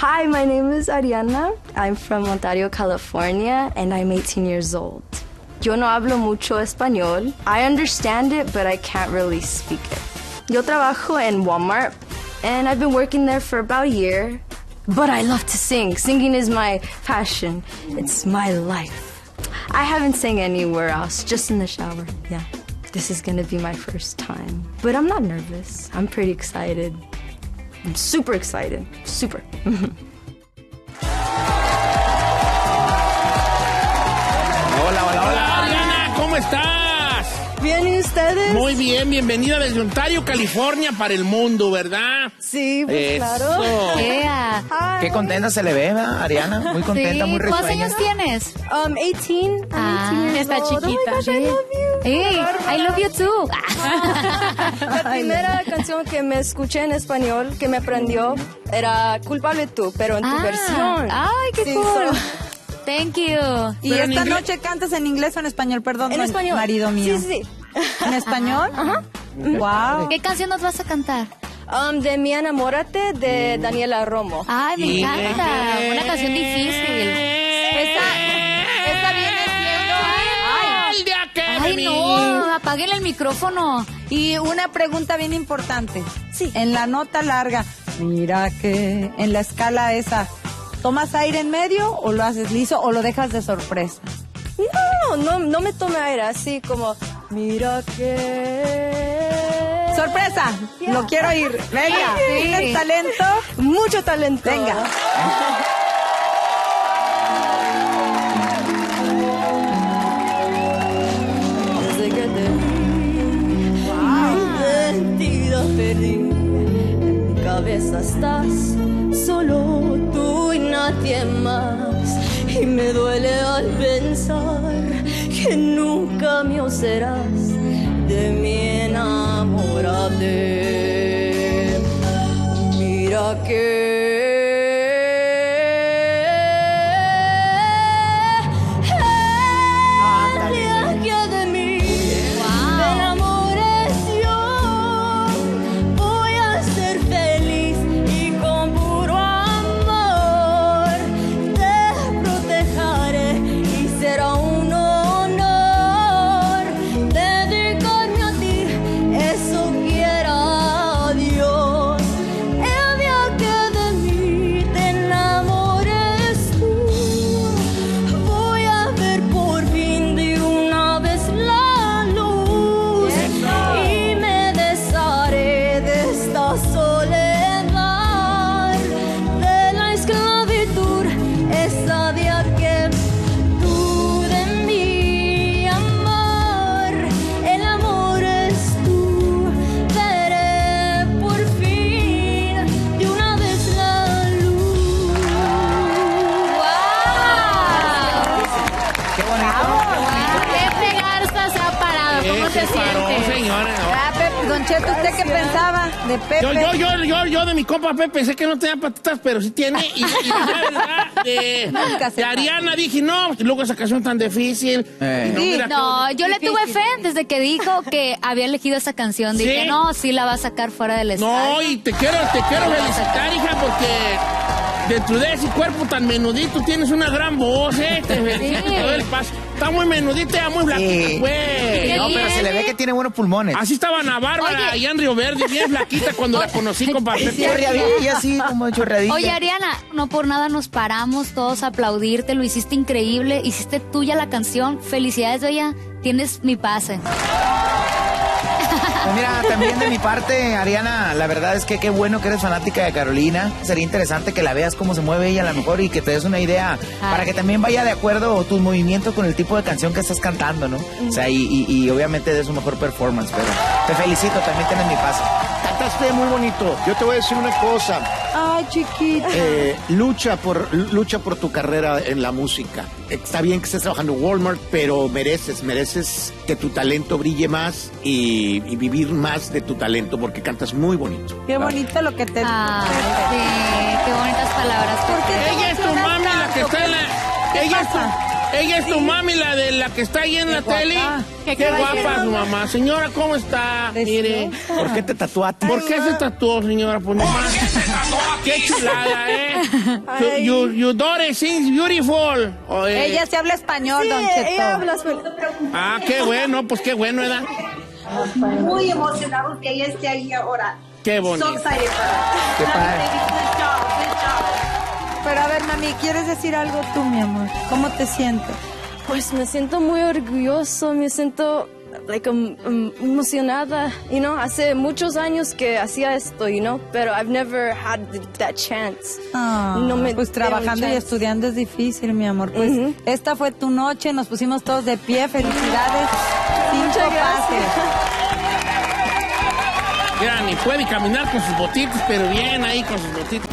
Hi, my name is Ariana. I'm from Ontario, California, and I'm 18 years old. Yo no hablo mucho español. I understand it, but I can't really speak it. Yo trabajo en Walmart, and I've been working there for about a year. But I love to sing. Singing is my passion. It's my life. I haven't sang anywhere else, just in the shower, yeah. This is gonna be my first time. But I'm not nervous. I'm pretty excited. I'm super excited. Super. Hola, Ariana, ¿cómo estás? Bien, ¿y ustedes? Muy bien, bienvenida desde Ontario, California, para el mundo, ¿verdad? Sí, pues claro. Yeah. Qué contenta se le ve, ¿verdad, Ariana? Muy contenta, Sí. muy risueña. ¿Cuántos años tienes? 18. I'm 18 years está old. chiquita. Oh my gosh, I love you. Hey, I love you too. La primera canción que me escuché en español, que me aprendió, era Culpable tú, pero en tu versión. Ay, qué Sí, cool. so- Thank you. ¿Y Pero en esta inglés. noche cantas en inglés o en español? Perdón, En español. marido mío. Sí. ¿En español? Ajá. Wow. ¿Qué canción nos vas a cantar? De Mi Enamórate, de Daniela Romo. Ay, me encanta. Una canción difícil. Esta viene siendo... El día que Ay, me no, apaguen el micrófono. Y una pregunta bien importante. Sí. En la nota larga, mira que en la escala esa, ¿tomas aire en medio o lo haces liso o lo dejas de sorpresa? No me tome aire, así como, mira que... ¡Sorpresa! Yeah. Lo quiero oír. Venga, Sí. ¿tienes talento? Mucho talento. Venga. Desde que te vi, mi identidad perdí. En mi cabeza estás, solo tú y nadie más. Y me duele al pensar que nunca mío serás. De mi enamórate. Mira que... el día que de mí te enamores yo, voy a ser feliz y con puro amor te protegeré y será un honor dedicarme a ti, eso quiera Dios. El día que de mí te enamores tú, voy a ver por fin de una vez la luz y me desharé de esta soledad, de la esclavitud, esa día que tú de mi amor, el amor es tú, veré por fin de una vez la luz. Qué bonito. Pepe Garza se ha parado. ¿Cómo se paró, siente? señores. Ah, Pepe, Don Cheto, ¿usted qué pensaba de Pepe? Yo de mi compa Pepe pensé que no tenía patitas, pero sí tiene. Y la verdad, Nunca se de Ariana dije, no, y luego esa canción tan difícil. Y no, mira, No, yo le tuve fe desde que dijo que había elegido esa canción. Dije, ¿Sí? no, sí la va a sacar fuera del estadio. no, y te quiero felicitar, hija, porque dentro de ese cuerpo tan menudito tienes una gran voz, ¿eh? Te felicito, te doy el paso. Está muy menudita, ya muy blanquita, Sí. güey. No, pero se le ve que tiene buenos pulmones. Así estaba Ana Bárbara Oye. y en Río Verde, bien flaquita cuando la conocí con papel. Y así como chorreadilla. Oye, Ariana, no por nada nos paramos todos a aplaudirte, lo hiciste increíble, hiciste tuya la canción. Felicidades, Bella, tienes mi pase. Pues mira, también de mi parte, Ariana, la verdad es que qué bueno que eres fanática de Carolina. Sería interesante que la veas cómo se mueve ella a lo mejor y que te des una idea para que también vaya de acuerdo tus movimientos con el tipo de canción que estás cantando, ¿no? O sea, y obviamente des un mejor performance, pero te felicito, también tienes mi paso. Cantaste muy bonito. Yo te voy a decir una cosa. Ay, chiquita. Lucha por tu carrera en la música. Está bien que estés trabajando en Walmart, pero mereces que tu talento brille más y vivir más de tu talento porque cantas muy bonito. Qué bonito lo que te... Ay, sí, qué bonitas palabras. ¿Por qué te Ella es tu emocionas mami, la que tanto? está en la... ¿Qué Ella es pasa? Ella es tu mami, la que está ahí en la tele. Qué guapa su mamá. Señora, ¿cómo está? Mire. ¿Por qué te tatuaste? ¿Por qué se tatuó, señora? Pues nomás. Qué chulada, ¿eh? Your daughter sings beautiful. Ella sí habla español, Sí, Don Cheto. ella habla español. Ah, qué bueno, pues qué bueno, ¿verdad? Muy emocionados que ella esté ahí ahora. Qué bonito. So excited for her. Qué padre. Good job. Pero a ver, mami, ¿quieres decir algo tú, mi amor? ¿Cómo te sientes? Pues me siento muy orgulloso, me siento emocionada, hace muchos años que hacía esto, pero I've never had that chance. Pues trabajando y estudiando es difícil, mi amor. Pues esta fue tu noche, nos pusimos todos de pie, felicidades. 5 pases. Ya ni puede caminar con sus botitos, pero bien ahí con sus botitos.